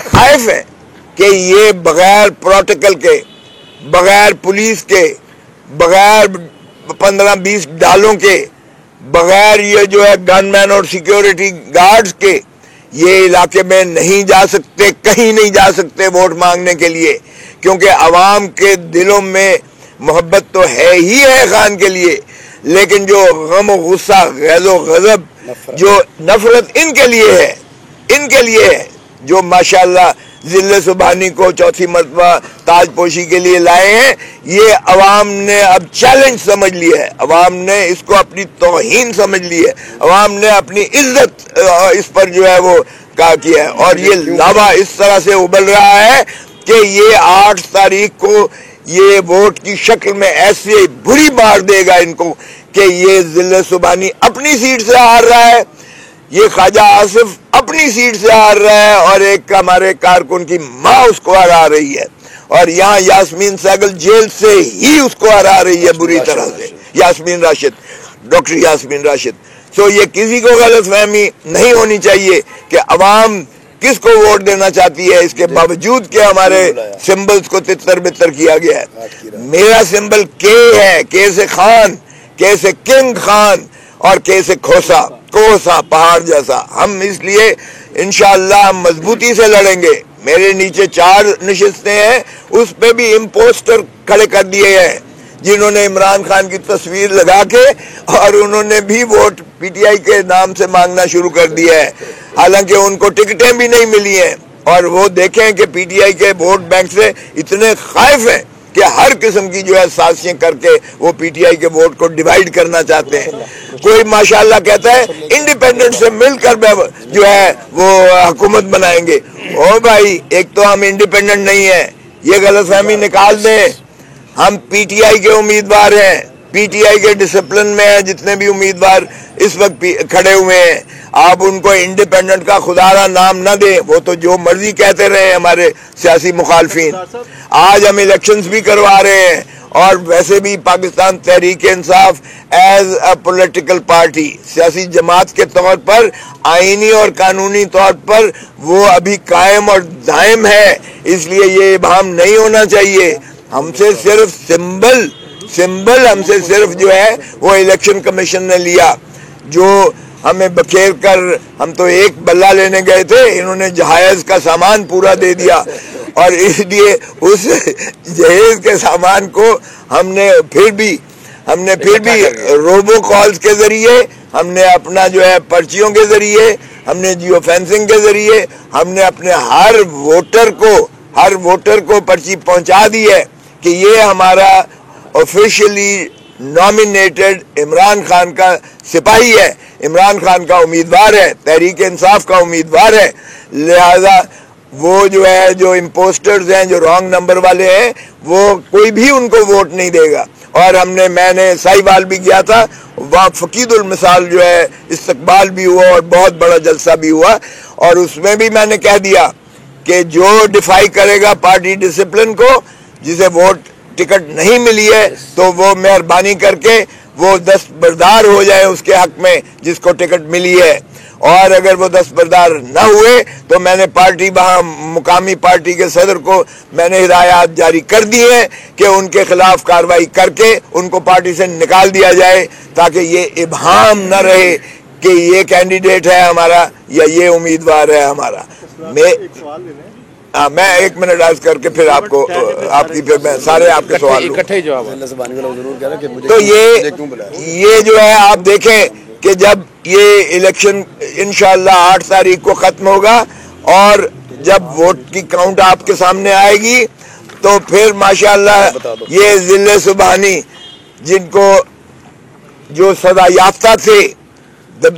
خائف ہیں کہ یہ بغیر پروٹوکول کے، بغیر پولیس کے، بغیر 15-20 ڈالوں کے، بغیر یہ جو ہے گن مین اور سیکیورٹی گارڈز کے یہ علاقے میں نہیں جا سکتے، کہیں نہیں جا سکتے ووٹ مانگنے کے لیے، کیونکہ عوام کے دلوں میں محبت تو ہے ہی ہے خان کے لیے، لیکن جو غم و غصہ، غیظ و غضب، جو نفرت ان کے لیے ہے جو ماشاءاللہ ذل سبحانی کو چوتھی مرتبہ تاج پوشی کے لیے لائے ہیں، یہ عوام نے اب چیلنج سمجھ لیا ہے، عوام نے اس کو اپنی توہین سمجھ لی ہے، عوام نے اپنی عزت اس پر جو ہے وہ کیا ہے، اور یہ لاوا اس طرح سے ابل رہا ہے کہ یہ 8 تاریخ کو یہ ووٹ کی شکل میں ایسے بری مار دے گا ان کو کہ یہ ذل سبحانی اپنی سیٹ سے ہار رہا ہے، یہ خواجہ آصف اپنی سیٹ سے ہار رہا ہے، اور ایک ہمارے کارکن کی ماں اس کو ہرا رہی ہے، اور یہاں یاسمین سہگل جیل سے ہی اس کو ہرا رہی ہے بری طرح سے، ڈاکٹر یاسمین راشد۔ سو یہ کسی کو غلط فہمی نہیں ہونی چاہیے کہ عوام کس کو ووٹ دینا چاہتی ہے، اس کے باوجود کہ ہمارے سمبلز کو تتر بتر کیا گیا ہے۔ میرا سمبل کے ہے، کے سے خان، کے سے کنگ خان، اور کے سے کوسا پہاڑ جیسا۔ ہم اس لیے انشاءاللہ ہم مضبوطی سے لڑیں گے۔ میرے نیچے 4 نشستیں ہیں، اس پہ بھی امپوسٹر کھڑے کر دیے ہیں جنہوں نے عمران خان کی تصویر لگا کے، اور انہوں نے بھی ووٹ پی ٹی آئی کے نام سے مانگنا شروع کر دیا ہے، حالانکہ ان کو ٹکٹیں بھی نہیں ملی ہیں، اور وہ دیکھیں کہ پی ٹی آئی کے ووٹ بینک سے اتنے خائف ہیں کہ ہر قسم کی جو ہے سازشیں کر کے وہ پی ٹی آئی کے ووٹ کو ڈیوائیڈ کرنا چاہتے ہیں۔ کوئی ماشاءاللہ کہتا ہے انڈیپینڈنٹ سے مل کر جو ہے وہ حکومت بنائیں گے۔ او بھائی، ایک تو ہم انڈیپینڈنٹ نہیں ہیں، یہ غلط فہمی نکال دیں۔ ہم پی ٹی آئی کے امیدوار ہیں، پی ٹی آئی کے ڈسپلن میں ہیں جتنے بھی امیدوار اس وقت کھڑے ہوئے ہیں۔ آپ ان کو انڈیپینڈنٹ کا خدا را نام نہ دیں، وہ تو جو مرضی کہتے رہے ہمارے سیاسی مخالفین۔ آج ہم الیکشنز بھی کروا رہے ہیں، اور ویسے بھی Pakistan Tehreek Insaf as a political party, سیاسی جماعت کے طور پر، آئینی اور قانونی طور پر وہ ابھی قائم اور دائم ہے، اس لیے یہ ابہام نہیں ہونا چاہیے۔ ہم سے صرف سمبل ہم سے صرف جو ہے وہ الیکشن کمیشن نے لیا، جو ہمیں بکھیر کر، ہم تو ایک بلہ لینے گئے تھے، انہوں نے جہائز کا سامان پورا دے دیا، اور اس لیے اس جہیز کے سامان کو ہم نے پھر بھی روبو کالز کے ذریعے، ہم نے اپنا جو ہے پرچیوں کے ذریعے، ہم نے جیو فینسنگ کے ذریعے، ہم نے اپنے ہر ووٹر کو پرچی پہنچا دی ہے کہ یہ ہمارا آفیشلی نامینیٹڈ عمران خان کا سپاہی ہے، عمران خان کا امیدوار ہے، تحریک انصاف کا امیدوار ہے۔ لہذا وہ جو ہے جو امپوسٹرز ہیں، جو رانگ نمبر والے ہیں، وہ کوئی بھی ان کو ووٹ نہیں دے گا۔ اور میں نے ساہیوال بھی گیا تھا، وہاں فقید المثال جو ہے استقبال بھی ہوا اور بہت بڑا جلسہ بھی ہوا، اور اس میں بھی میں نے کہہ دیا کہ جو ڈیفائی کرے گا پارٹی ڈسپلن کو، جسے ووٹ ٹکٹ نہیں ملی ہے، تو وہ مہربانی کر کے وہ دستبردار ہو جائے اس کے حق میں جس کو ٹکٹ ملی ہے، اور اگر وہ دستبردار نہ ہوئے تو میں نے وہاں مقامی پارٹی کے صدر کو میں نے ہدایات جاری کر دی ہیں کہ ان کے خلاف کارروائی کر کے ان کو پارٹی سے نکال دیا جائے، تاکہ یہ ابہام نہ رہے کہ یہ کینڈیڈیٹ ہے ہمارا یا یہ امیدوار ہے ہمارا۔ میں 1 منٹ عرض کر کے پھر آپ کو پھر میں سارے آپ کے سوال تو یہ جو ہے آپ دیکھیں کہ جب یہ الیکشن انشاءاللہ 8 تاریخ کو ختم ہوگا، اور جب ووٹ کی کاؤنٹ آپ کے سامنے آئے گی، تو پھر ماشاءاللہ یہ ذل سبحانی جن کو جو سزا یافتہ تھے،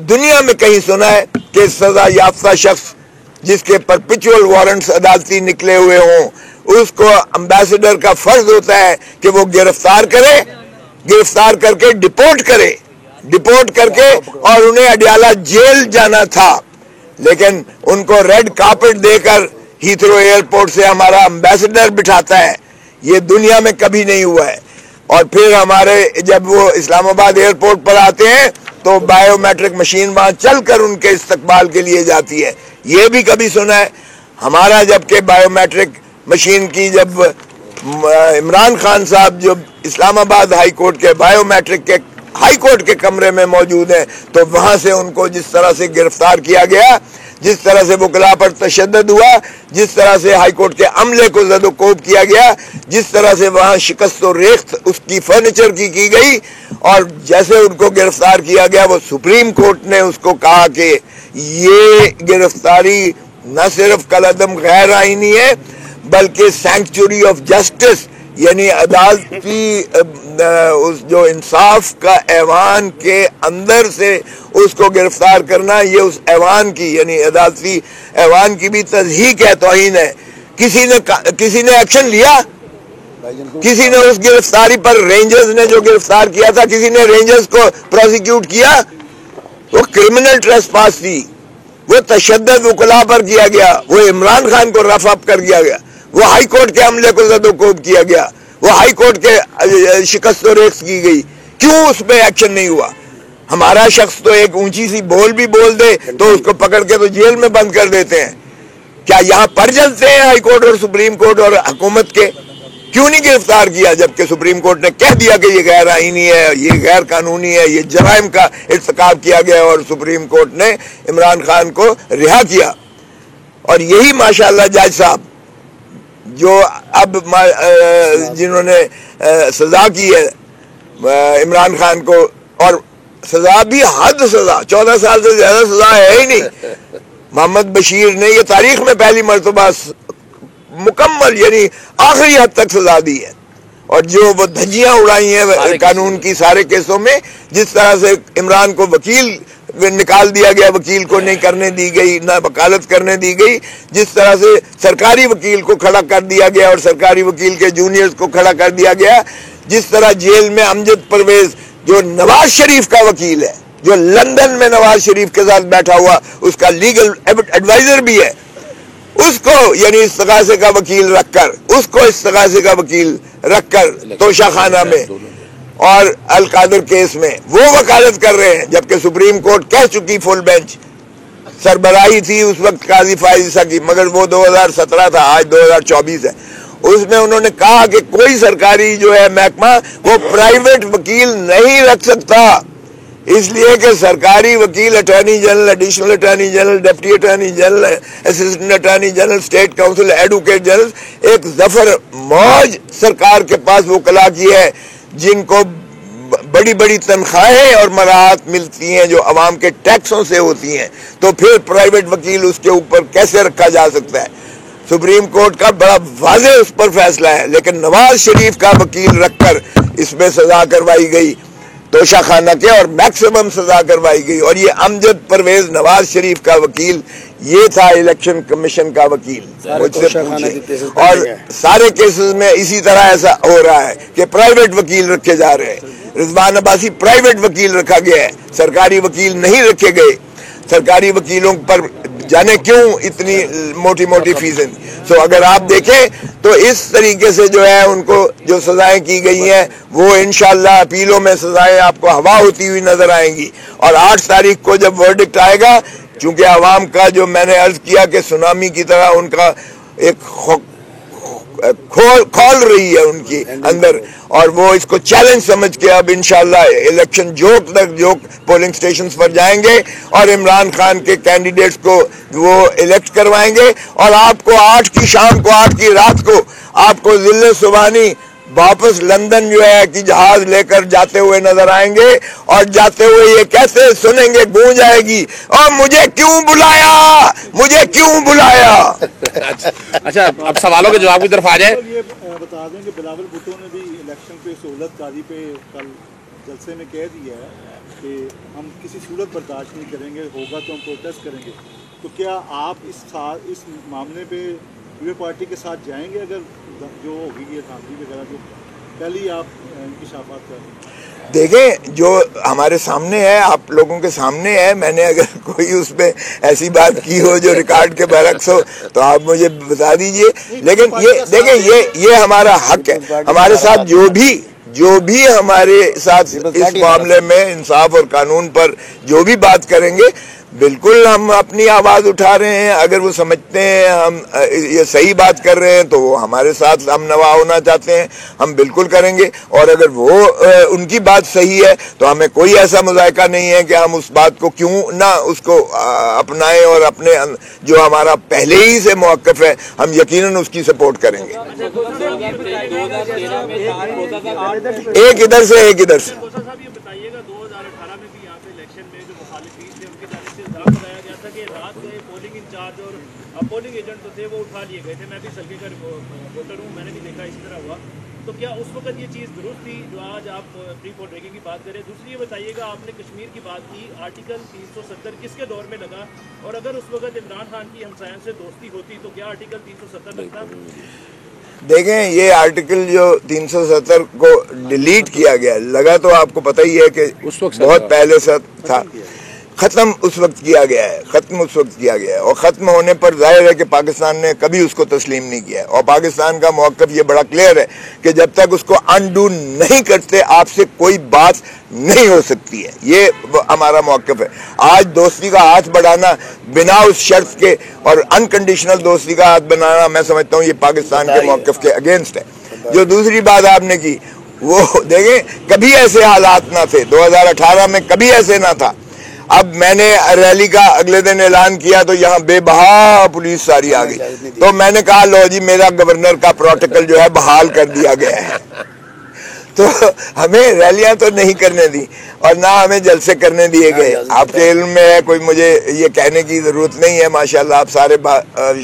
دنیا میں کہیں سنا ہے کہ سزا یافتہ شخص جس کے پرپیچول وارنٹس عدالتی نکلے ہوئے ہوں، اس کو امبیسڈر کا فرض ہوتا ہے کہ وہ گرفتار کر کے ڈپورٹ کر کے اور انہیں اڈیالہ جیل جانا تھا، لیکن ان کو ریڈ کارپٹ دے کر ہیتھرو ایئرپورٹ سے ہمارا امبیسڈر بٹھاتا ہے۔ یہ دنیا میں کبھی نہیں ہوا ہے۔ اور پھر ہمارے جب وہ اسلام آباد ایئرپورٹ پر آتے ہیں تو بائیو میٹرک مشین وہاں چل کر ان کے استقبال کے لیے جاتی ہے۔ یہ بھی کبھی سنا ہے؟ ہمارا جبکہ بایو میٹرک مشین کی جب عمران خان صاحب جو اسلام آباد ہائی کورٹ کے بایو میٹرک کے ہائی کورٹ کے کمرے میں موجود ہیں، تو وہاں سے ان کو جس طرح سے گرفتار کیا گیا، جس طرح سے وکلاء پر تشدد ہوا، جس طرح سے ہائی کورٹ کے عملے کو زد و کوب کیا گیا، جس طرح سے وہاں شکست و ریخت اس کی فرنیچر کی گئی، اور جیسے ان کو گرفتار کیا گیا، وہ سپریم کورٹ نے اس کو کہا کہ یہ گرفتاری نہ صرف کالعدم غیر آئینی ہے بلکہ سینکچوری آف جسٹس، یعنی عدالتی اس جو انصاف کا ایوان کے اندر سے اس کو گرفتار کرنا، یہ اس ایوان کی یعنی عدالتی ایوان کی بھی تضحیق ہے، توہین ہے۔ کسی نے ایکشن لیا؟ کسی نے اس گرفتاری پر، رینجرز نے جو گرفتار کیا تھا، کسی نے رینجرز کو پروسیکیوٹ کیا؟ وہ کرمنل ٹریسپاس تھی، وہ تشدد وکلاء پر کیا گیا، وہ عمران خان کو رف اپ کر دیا گیا، وہ ہائی کورٹ کے عملے کو زد و کوب کیا گیا، وہ ہائی کورٹ کے شکست و ریخت کی گئی، کیوں اس پہ ایکشن نہیں ہوا؟ ہمارا شخص تو ایک اونچی سی بول بھی بول دے تو اس کو پکڑ کے تو جیل میں بند کر دیتے ہیں۔ کیا یہاں پر جلتے ہیں ہائی کورٹ اور سپریم کورٹ اور حکومت کے؟ کیوں نہیں گرفتار کیا جبکہ سپریم کورٹ نے کہہ دیا کہ یہ غیر آئینی ہے، یہ غیر قانونی ہے، یہ جرائم کا ارتکاب کیا گیا، اور سپریم کورٹ نے عمران خان کو رہا کیا۔ اور یہی ماشاءاللہ جج صاحب جو اب جنہوں نے سزا کی ہے عمران خان کو، اور سزا بھی حد سزا، 14 سال سے زیادہ سزا ہے ہی نہیں، محمد بشیر نے یہ تاریخ میں پہلی مرتبہ مکمل یعنی آخری حد تک سزا دی ہے، اور جو وہ دھجیاں اڑائی ہیں قانون کی سارے کیسوں میں، جس طرح سے عمران کو وکیل نکال دیا گیا، وکیل کو نہیں کرنے دی گئی، نہ وکالت کرنے دی گئی، جس طرح سے سرکاری وکیل کو کھڑا کر دیا گیا اور سرکاری وکیل کے جونیئرز کو کھڑا کر دیا گیا، جس طرح جیل میں امجد پرویز جو نواز شریف کا وکیل ہے، جو لندن میں نواز شریف کے ساتھ بیٹھا ہوا اس کا لیگل ایڈوائزر بھی ہے، اس کو یعنی استغاثے کا وکیل رکھ کر، اس کو استغاثے کا وکیل رکھ کر توشہ خانہ میں اور القادر کیس میں وہ وکالت کر رہے ہیں، جبکہ سپریم کورٹ کہہ چکی، فل بینچ سربراہی تھی اس وقت قاضی فائزہ کی، مگر وہ 2017 تھا، آج 2024 ہے، اس میں انہوں نے کہا کہ کوئی سرکاری جو ہے محکمہ وہ پرائیویٹ وکیل نہیں رکھ سکتا، اس لیے کہ سرکاری وکیل attorney general, additional attorney general, deputy attorney general, assistant attorney general, state council, advocate general, ایک ظفر موج سرکار کے پاس وکلاء کی ہے جن کو بڑی بڑی تنخواہیں اور مراحت ملتی ہیں جو عوام کے ٹیکسوں سے ہوتی ہیں، تو پھر پرائیویٹ وکیل اس کے اوپر کیسے رکھا جا سکتا ہے؟ سپریم کورٹ کا بڑا واضح اس پر فیصلہ ہے، لیکن نواز شریف کا وکیل رکھ کر اس میں سزا کروائی گئی توشہ خانہ کے، اور میکسیمم سزا کروائی گئی، اور یہ امجد پرویز نواز شریف کا وکیل یہ تھا الیکشن کمیشن کا وکیل، مجھ سے پوچھیں، اور سارے کیسز میں اسی طرح ایسا ہو رہا ہے کہ پرائیویٹ وکیل رکھے جا رہے ہیں۔ رضوان عباسی پرائیویٹ وکیل رکھا گیا ہے، سرکاری وکیل نہیں رکھے گئے، سرکاری وکیلوں پر جانے کیوں اتنی موٹی موٹی فیسیں۔ سو اگر آپ دیکھیں تو اس طریقے سے جو ہے ان کو جو سزائیں کی گئی ہیں وہ انشاءاللہ اپیلوں میں سزائیں آپ کو ہوا ہوتی ہوئی نظر آئیں گی، اور 8 تاریخ کو جب ورڈکٹ آئے گا، چونکہ عوام کا جو میں نے عرض کیا کہ سونامی کی طرح ان کا ایک کھول رہی ہے ان کی اندر، اور وہ اس کو چیلنج سمجھ کے اب انشاءاللہ الیکشن جوک تک جوک پولنگ سٹیشنز پر جائیں گے اور عمران خان کے کینڈیڈیٹس کو وہ الیکٹ کروائیں گے، اور آپ کو 8 کی شام کو 8 کی رات کو آپ کو ذل سبحانی واپس لندن جو ہے کہ جہاز لے کر جاتے ہوئے نظر آئیں گے، اور جاتے ہوئے یہ کیسے سنیں گے، گونج آئے گی، اور مجھے کیوں بلایا، مجھے کیوں بلایا۔ اچھا اب سوالوں کے جواب کی طرف آ جائے۔ یہ بتا دیں کہ بلاول بھٹو نے بھی الیکشن پہ سہولت کاری پہ کل جلسے میں کہہ دیا ہے کہ ہم کسی صورت برداشت نہیں کریں گے، ہوگا تو ہم پروٹیسٹ کریں گے، تو کیا آپ اس معاملے پہ لیبر پارٹی کے ساتھ جائیں گے اگر جو ہوگی یہ دھاندلی وغیرہ جو پہلی آپ انکشافات کریں؟ دیکھیں جو ہمارے سامنے ہے، آپ لوگوں کے سامنے ہے، میں نے اگر کوئی اس پہ ایسی بات کی ہو جو ریکارڈ کے برعکس ہو تو آپ مجھے بتا دیجئے، لیکن یہ دیکھیں یہ ہمارا حق ہے، ہمارے ساتھ جو بھی ہمارے ساتھ اس معاملے میں انصاف اور قانون پر جو بھی بات کریں گے بالکل ہم اپنی آواز اٹھا رہے ہیں. اگر وہ سمجھتے ہیں ہم یہ صحیح بات کر رہے ہیں تو وہ ہمارے ساتھ ہم نوا ہونا چاہتے ہیں, ہم بالکل کریں گے. اور اگر وہ ان کی بات صحیح ہے تو ہمیں کوئی ایسا مذائقہ نہیں ہے کہ ہم اس بات کو کیوں نہ اس کو اپنائیں, اور اپنے جو ہمارا پہلے ہی سے موقف ہے ہم یقیناً اس کی سپورٹ کریں گے. ایک ادھر سے ایک ادھر سے. پولنگ ایجنٹ تو تھے وہ اٹھا لیے گئے تھے, میں بھی سلکے کا ووٹر ہوں, میں نے بھی دیکھا اسی طرح ہوا. تو کیا اس وقت یہ چیز درست تھی جو آج آپ پری پول ریگنگ کی بات کریں؟ دوسری یہ بتائیے گا, آپ نے کشمیر کی بات کی, آرٹیکل 370 کس کے دور میں لگا, اور اگر اس وقت عمران خان کی ہمسایوں سے دوستی ہوتی تو کیا آرٹیکل 370 لگتا؟ دیکھیں یہ آرٹیکل جو 370 کو ڈیلیٹ کیا گیا لگا تو آپ کو پتہ ہی ہے کہ بہت پہلے سے تھا, ختم اس وقت کیا گیا ہے, ختم اس وقت کیا گیا ہے. اور ختم ہونے پر ظاہر ہے کہ پاکستان نے کبھی اس کو تسلیم نہیں کیا ہے, اور پاکستان کا موقف یہ بڑا کلیئر ہے کہ جب تک اس کو انڈو نہیں کرتے آپ سے کوئی بات نہیں ہو سکتی ہے. یہ ہمارا موقف ہے. آج دوستی کا ہاتھ بڑھانا بنا اس شرط کے اور انکنڈیشنل دوستی کا ہاتھ بنانا میں سمجھتا ہوں یہ پاکستان کے موقف کے اگینسٹ ہے. جو دوسری بات آپ نے کی وہ دیکھیں کبھی ایسے حالات نہ تھے, 2018 میں کبھی ایسے نہ تھا. اب میں نے ریلی کا اگلے دن اعلان کیا تو یہاں بے بہا پولیس ساری آ گئی, تو میں نے کہا لو جی میرا گورنر کا پروٹوکول جو ہے بحال کر دیا گیا ہے. تو ہمیں ریلیاں تو نہیں کرنے دی اور نہ ہمیں جلسے کرنے دیے گئے. آپ کے علم میں ہے, کوئی مجھے یہ کہنے کی ضرورت نہیں ہے, ماشاءاللہ آپ سارے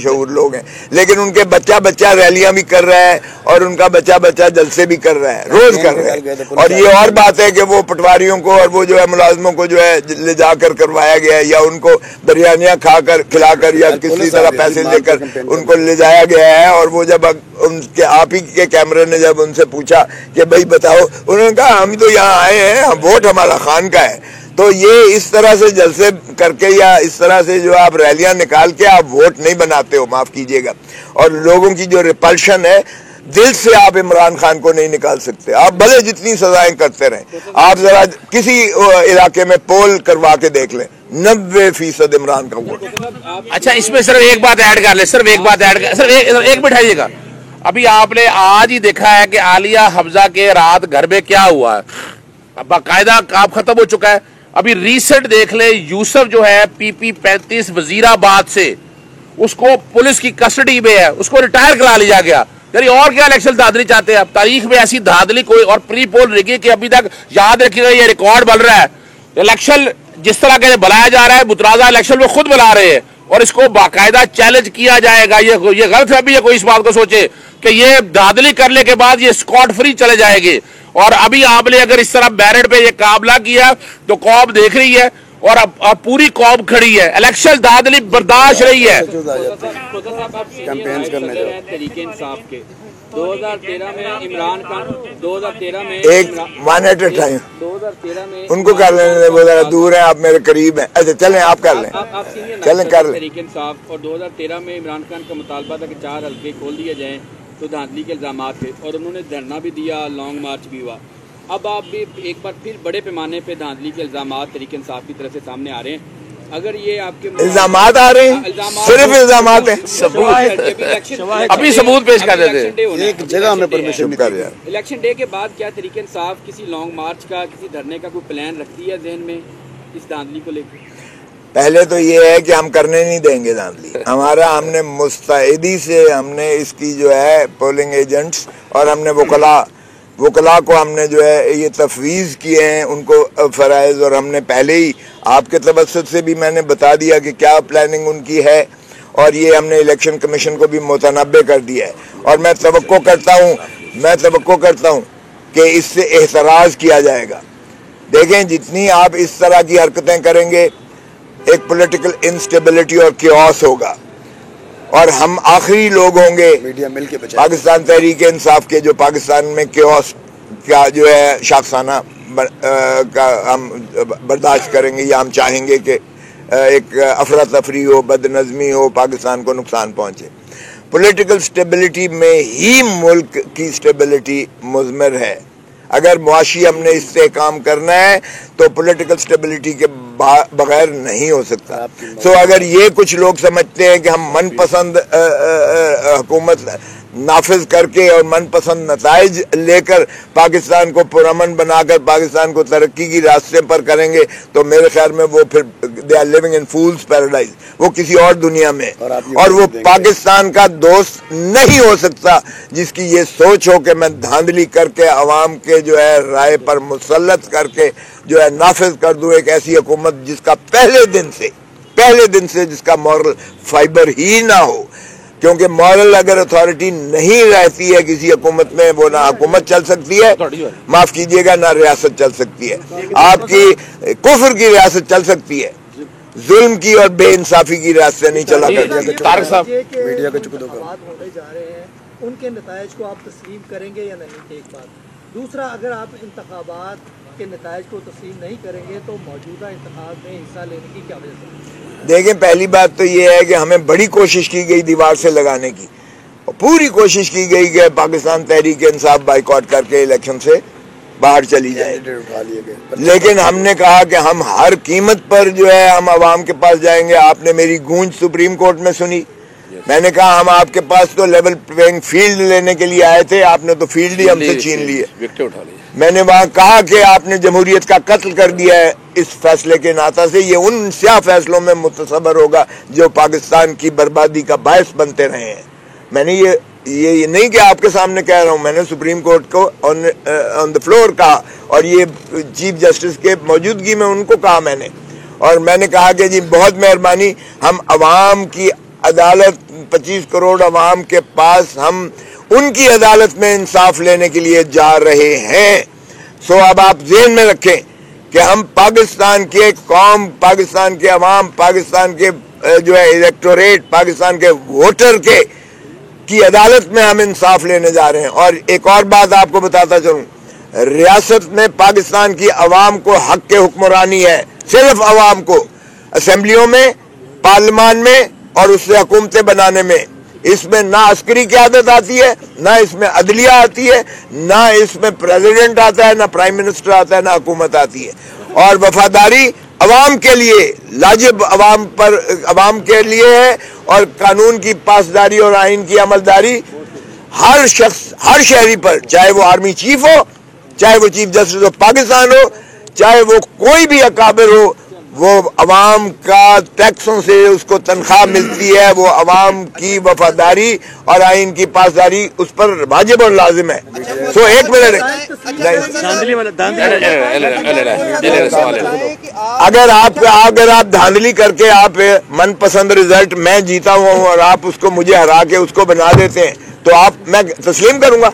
شعور لوگ ہیں, لیکن ان کے بچہ ریلیاں بھی کر رہا ہے اور ان کا بچہ جلسے بھی کر رہا ہے, روز کر رہا ہے. اور یہ اور بات ہے کہ وہ پٹواریوں کو اور وہ جو ہے ملازموں کو جو ہے لے جا کر کروایا گیا ہے, یا ان کو بریانیاں کھلا کر یا کسی طرح پیسے لے کر ان کو لے جایا گیا ہے. اور وہ جب ان کے آپ ہی کے کیمرے نے جب ان سے پوچھا کہ بھائی بتاؤ, انہوں نے کہا ہم تو یہاں آئے ہیں, ووٹ ہمارا خان کا ہے. تو یہ اس طرح سے جلسے کر کے یا اس طرح سے جو آپ ریلیاں نکال کے آپ ووٹ نہیں بناتے ہو, معاف کیجئے گا. اور لوگوں کی جو ریپلشن ہے, دل سے آپ عمران خان کو نہیں نکال سکتے, آپ بھلے جتنی سزائیں کرتے رہیں. آپ ذرا کسی علاقے میں پول کروا کے دیکھ لیں, 90% عمران کا ووٹ. اچھا اس میں صرف ایک بات ایڈ کر لیں, صرف ایک بات ایڈ کر, صرف ایک بٹھائیے گا. ابھی آپ نے آج ہی دیکھا ہے کہ عالیہ حفظہ کے رات گھر میں کیا ہوا ہے, باقاعدہ کام ختم ہو چکا ہے. ابھی ریسنٹ دیکھ لیں, یوسف جو ہے PP-35 وزیر آباد سے اس کو پولیس کی کسٹڈی میں ہے, اس کو ریٹائر کرا لیا گیا. یعنی اور کیا الیکشن دھاندلی چاہتے ہیں آپ؟ تاریخ میں ایسی دھاندلی کوئی, اور پری پول ریگنگ کہ ابھی تک یاد رکھیے گا یہ ریکارڈ بن رہا ہے. الیکشن جس طرح کے بلایا جا رہا ہے, متنازع الیکشن میں خود بلا رہے ہیں, اور اس کو باقاعدہ چیلنج کیا جائے گا. یہ غلط ہے ابھی یہ کوئی اس بات کو سوچے کہ یہ دھاندلی کرنے کے بعد یہ اسکاٹ فری چلے جائے گے. اور ابھی آپ نے اگر اس طرح بیرٹ پہ یہ قابلہ کیا تو قوم دیکھ رہی ہے, اور اب پوری قوم کھڑی ہے. الیکشن دھاندلی برداشت رہی ہے. تحریک انصاف کے 2013 میں عمران خان 2013 میں ایک 1 ایٹ اے ٹائم 2013 میں ان کو کر لینے, وہ ذرا دور ہیں, آپ میرے قریب ہیں. اچھا چلیں آپ کر لیں, چلیں کر لیں. تحریک انصاف, اور 2013 میں عمران خان کا مطالبہ تھا کہ 4 حلقے کھول دیے جائیں, تو دھاندلی کے الزامات تھے, اور انہوں نے دھرنا بھی دیا, لانگ مارچ بھی ہوا. اب آپ بھی ایک بار پھر بڑے پیمانے پہ دھاندلی کے الزامات تحریک انصاف کی طرف سے سامنے آ رہے ہیں. اگر یہ آپ کے الزامات آ رہے ہیں, صرف الزامات ہیں, ابھی ثبوت پیش کر دیتے ہیں. ایک جگہ میں پرمیشن کر رہا ہے. الیکشن ڈے کے بعد کیا تحریک انصاف کسی لانگ مارچ کا, کسی دھرنے کا کوئی پلان رکھتی ہے ذہن میں اس دھاندلی کو لے کے؟ پہلے تو یہ ہے کہ ہم کرنے نہیں دیں گے دھاندلی. ہمارا ہم نے مستعدی سے ہم نے اس کی جو ہے پولنگ ایجنٹس اور ہم نے وکلاء کو ہم نے جو ہے یہ تفویض کیے ہیں ان کو فرائض, اور ہم نے پہلے ہی آپ کے توسط سے بھی میں نے بتا دیا کہ کیا پلاننگ ان کی ہے, اور یہ ہم نے الیکشن کمیشن کو بھی متنبع کر دیا ہے. اور میں توقع کرتا ہوں کہ اس سے احتراز کیا جائے گا. دیکھیں جتنی آپ اس طرح کی حرکتیں کریں گے ایک پولیٹیکل انسٹیبلٹی اور کیوس ہوگا, اور ہم آخری لوگ ہوں گے پاکستان تحریک انصاف کے جو پاکستان میں کیوس کا جو ہے شاخسانہ کا ہم برداشت کریں گے, یا ہم چاہیں گے کہ ایک افراتفری ہو, بد نظمی ہو, پاکستان کو نقصان پہنچے. پولیٹیکل سٹیبلٹی میں ہی ملک کی سٹیبلٹی مضمر ہے. اگر معاشی ہم نے استحکام کرنا ہے تو پولیٹیکل سٹیبلٹی کے بغیر نہیں ہو سکتا. سو اگر یہ کچھ لوگ سمجھتے ہیں کہ ہم من پسند حکومت نافذ کر کے اور من پسند نتائج لے کر پاکستان کو پرامن بنا کر پاکستان کو ترقی کی راستے پر کریں گے تو میرے خیال میں وہ پھر they are living in fool's paradise, وہ کسی اور دنیا میں، اور وہ پاکستان کا دوست نہیں ہو سکتا جس کی یہ سوچ ہو کہ میں دھاندلی کر کے عوام کے جو ہے رائے پر مسلط کر کے جو ہے نافذ کر دوں ایک ایسی حکومت جس کا پہلے دن سے جس کا مورل فائبر ہی نہ ہو. کیونکہ مورل اگر اتھارٹی نہیں رہتی ہے کسی حکومت میں وہ نہ حکومت چل سکتی ہے، معاف کیجئے گا، نہ ریاست چل سکتی ہے. آپ کی کفر کی ریاست چل سکتی ہے، ظلم کی اور بے انصافی کی ریاست نہیں چلا کرتی. طارق صاحب میڈیا کے انتخابات ہونے جا رہے ہیں، ان کے نتائج کو آپ تسلیم کریں گے یا نہیں؟ ایک بات. دوسرا، اگر آپ انتخابات کے نتائج کو تسلیم نہیں کریں گے تو موجودہ انتخاب میں حصہ لینے کی کیا وجہ ہے؟ دیکھیں، پہلی بات تو یہ ہے کہ ہمیں بڑی کوشش کی گئی دیوار سے لگانے کی، پوری کوشش کی گئی کہ پاکستان تحریک انصاف بائیکاٹ کر کے الیکشن سے باہر چلی جائے، لیکن ہم نے کہا کہ ہم ہر قیمت پر جو ہے ہم عوام کے پاس جائیں گے. آپ نے میری گونج سپریم کورٹ میں سنی. میں نے کہا ہم آپ کے پاس تو لیول پلینگ فیلڈ لینے کے لیے آئے تھے، آپ نے تو فیلڈ ہی ہم سے چھین لیے. میں نے وہاں کہا کہ آپ نے جمہوریت کا قتل کر دیا ہے اس فیصلے کے ناطا سے، یہ ان سیاہ فیصلوں میں متصور ہوگا جو پاکستان کی بربادی کا باعث بنتے رہے ہیں. میں نے یہ نہیں کہ آپ کے سامنے کہہ رہا ہوں، میں نے سپریم کورٹ کو آن دا فلور کہا اور یہ چیف جسٹس کے موجودگی میں ان کو کہا میں نے. اور میں نے کہا کہ جی بہت مہربانی، ہم عوام کی عدالت 25 کروڑ عوام کے پاس ہم ان کی عدالت میں انصاف لینے کے لیے جا رہے ہیں. سو اب آپ ذہن میں رکھیں کہ ہم پاکستان کے قوم، پاکستان کے عوام، پاکستان کے جو ہے الیکٹوریٹ، پاکستان کے ووٹر کی عدالت میں ہم انصاف لینے جا رہے ہیں. اور ایک اور بات آپ کو بتاتا چلوں، ریاست میں پاکستان کی عوام کو حق کے حکمرانی ہے، صرف عوام کو، اسمبلیوں میں، پارلیمان میں اور اس سے حکومتیں بنانے میں. اس میں نہ عسکری قیادت آتی ہے، نہ اس میں عدلیہ آتی ہے، نہ اس میں پریزیڈنٹ آتا ہے، نہ پرائم منسٹر آتا ہے، نہ حکومت آتی ہے. اور وفاداری عوام کے لیے، لاجب عوام کے لیے ہے، اور قانون کی پاسداری اور آئین کی عملداری ہر شخص، ہر شہری پر، چاہے وہ آرمی چیف ہو، چاہے وہ چیف جسٹس آف پاکستان ہو، چاہے وہ کوئی بھی اکابر ہو، وہ عوام کا ٹیکسوں سے اس کو تنخواہ ملتی ہے، وہ عوام کی وفاداری اور آئین کی پاسداری اس پر واجب اور لازم ہے. سو ایک منٹ، اگر آپ دھاندلی کر کے آپ من پسند رزلٹ میں جیتا ہوا ہوں اور آپ اس کو مجھے ہرا کے اس کو بنا دیتے ہیں تو میں تسلیم کروں گا،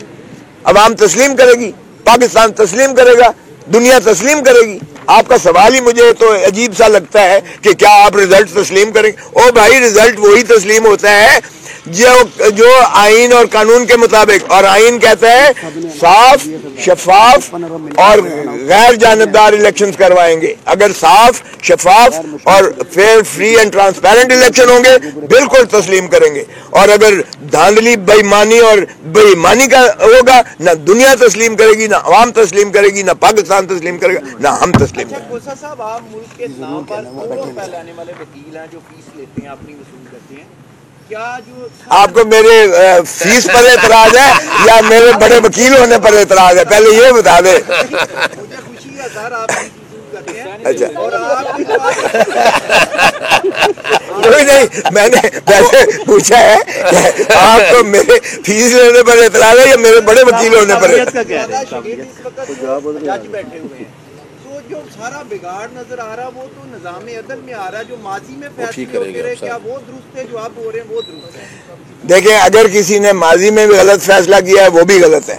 عوام تسلیم کرے گی، پاکستان تسلیم کرے گا، دنیا تسلیم کرے گی. آپ کا سوال ہی مجھے تو عجیب سا لگتا ہے کہ کیا آپ رزلٹ تسلیم کریں گے؟ او بھائی، رزلٹ وہی تسلیم ہوتا ہے جو آئین اور قانون کے مطابق، اور آئین کہتا ہے صاف، شفاف اور غیر جانبدار الیکشنز کروائیں گے. اگر صاف، شفاف اور fair, free and transparent election ہوں گے بالکل تسلیم کریں گے. اور اگر دھاندلی، بےایمانی اور بےایمانی کا ہوگا، نہ دنیا تسلیم کرے گی، نہ عوام تسلیم کرے گی، نہ پاکستان تسلیم کرے گا، نہ ہم تسلیم کریں گے. کوسا صاحب، آپ ملک کے نام پر کروڑوں روپے لینے والے وکیل ہیں جو فیس لیتے ہیں، اپنی وصول کرتے ہیں. کیا جو آپ کو میرے فیس پر اعتراض ہے یا میرے بڑے وکیل ہونے پر اعتراض ہے؟ پہلے یہ بتا دیں. مجھے خوشی ہے سر، آپ فیس وصول کرتے ہیں. اچھا، اور کوئی نہیں، میں نے ویسے پوچھا ہے کہ آپ کو میرے فیس لینے پر اعتراض ہے یا میرے بڑے وکیل ہونے پر اعتراض؟ جج بیٹھے ہوئے ہیں، تو جو سارا بگاڑ نظر آ رہا وہ تو نظام عدل میں آ رہا ہے. جو ماضی میں فیصلے ہوتے رہے، کیا وہ درست ہے؟ جو آپ بول رہے ہیں وہ درست ہے؟ دیکھیں، اگر کسی نے ماضی میں بھی غلط فیصلہ کیا ہے وہ بھی غلط ہے.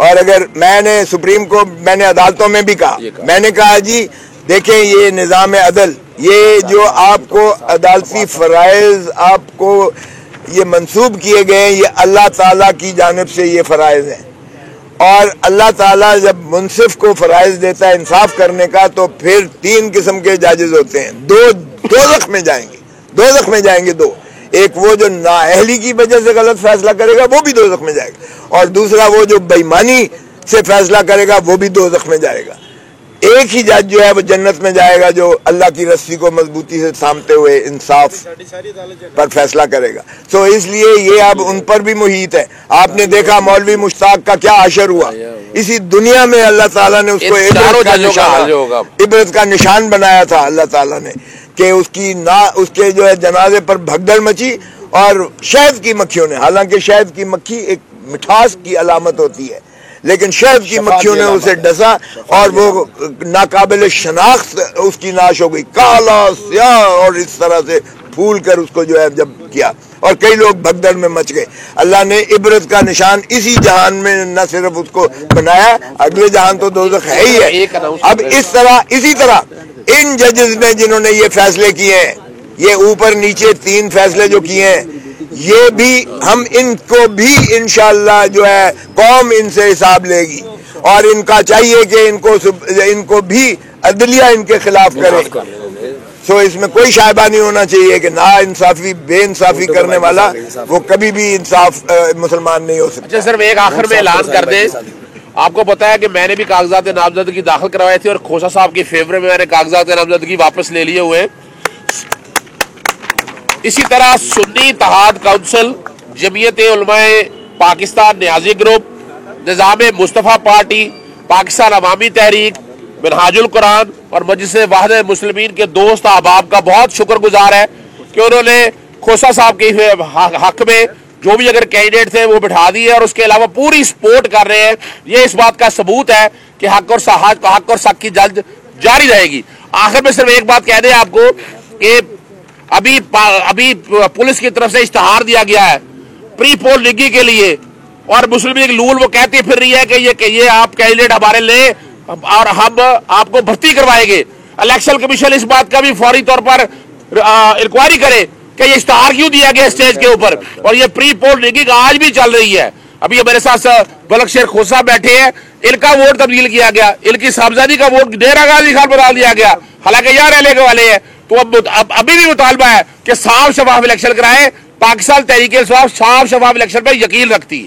اور اگر میں نے سپریم کو، میں نے عدالتوں میں بھی کہا، میں نے کہا جی دیکھیں یہ نظام عدل، یہ جو آپ کو عدالتی فرائض آپ کو یہ منسوب کیے گئے، یہ اللہ تعالیٰ کی جانب سے یہ فرائض ہیں. اور اللہ تعالیٰ جب منصف کو فرائض دیتا ہے انصاف کرنے کا تو پھر 3 قسم کے جاجز ہوتے ہیں. دوزخ میں جائیں گے، دوزخ میں جائیں گے دو. ایک وہ جو نااہلی کی وجہ سے غلط فیصلہ کرے گا وہ بھی دوزخ میں جائے گا، اور دوسرا وہ جو بےایمانی سے فیصلہ کرے گا وہ بھی دوزخ میں جائے گا. ایک ہی جج جو ہے وہ جنت میں جائے گا جو اللہ کی رسی کو مضبوطی سے تھامتے ہوئے انصاف پر فیصلہ کرے گا. سو اس لیے یہ اب ان پر بھی محیط ہے. آپ نے دیکھا مولوی مشتاق کا کیا عشر ہوا. اسی دنیا میں اللہ تعالیٰ نے اس کو عبرت کا نشان بنایا تھا اللہ تعالیٰ نے کہ اس کے جو ہے جنازے پر بھگدڑ مچی اور شہد کی مکھیوں نے, حالانکہ شہد کی مکھی ایک مٹھاس کی علامت ہوتی ہے, لیکن شہد کی مکھیوں نے اسے ڈسا اور وہ ناقابل شناخت اس کی ناش ہو گئی, کالا سیاہ, اور اس طرح سے پھول کر اس کو جو ہے جب کیا, اور کئی لوگ بھگدڑ میں مچ گئے. اللہ نے عبرت کا نشان اسی جہان میں نہ صرف اس کو بنایا, اگلے جہان تو دوزخ ہے ہی ہے. اب اسی طرح ان ججز نے جنہوں نے یہ فیصلے کیے ہیں, یہ اوپر نیچے 3 فیصلے جو کیے ہیں, یہ بھی ہم ان کو بھی انشاءاللہ جو ہے قوم ان سے حساب لے گی, اور ان کا چاہیے کہ ان کو بھی عدلیہ ان کے خلاف کرے. سو اس میں کوئی شائبہ نہیں ہونا چاہیے کہ نا انصافی بے انصافی کرنے والا وہ کبھی بھی انصاف مسلمان نہیں ہو سکتا. اچھا صرف ایک آخر میں اعلان کر دیں, آپ کو پتا ہے کہ میں نے بھی کاغذات نامزدگی داخل کروائے تھے اور کھوسا صاحب کی فیور میں نے کاغذات نامزدگی واپس لے لیے ہوئے. اسی طرح سنی اتحاد کونسل, جمعیت علماء پاکستان نیازی گروپ, نظام مصطفیٰ پارٹی, پاکستان عوامی تحریک, منہاج القرآن اور مجلس وحدہ مسلمین کے دوست احباب کا بہت شکر گزار ہے کہ انہوں نے کھوسا صاحب کے حق میں جو بھی اگر کینڈیڈیٹ تھے وہ بٹھا دیے, اور اس کے علاوہ پوری سپورٹ کر رہے ہیں. یہ اس بات کا ثبوت ہے کہ حق اور سچ کی جلد جاری رہے گی. آخر میں صرف ایک بات کہہ دیں آپ کو کہ ابھی پولیس کی طرف سے اشتہار دیا گیا ہے پری پول لگی کے لیے, اور مسلم لیگ لول وہ کہتی پھر رہی ہے کہ یہ آپ کینڈیڈیٹ ہمارے لیں اور ہم آپ کو بھرتی کروائیں گے. الیکشن کمیشن اس بات کا بھی فوری طور پر انکوائری کرے کہ یہ اشتہار کیوں دیا گیا اسٹیج کے اوپر, اور یہ پری پول لگی آج بھی چل رہی ہے. ابھی میرے ساتھ بلک شیر کھوسا بیٹھے ہیں, ان کا ووٹ تبدیل کیا گیا, ان کی صاحبزادی کا ووٹ ڈیرا غازی خان بدال دیا گیا, حالانکہ یہاں رہنے کے والے ہیں. تو اب ابھی بھی مطالبہ ہے کہ صاف شفاف الیکشن کرائے. پاکستان تحریک انصاف صاف شفاف الیکشن پہ یقین رکھتی ہے.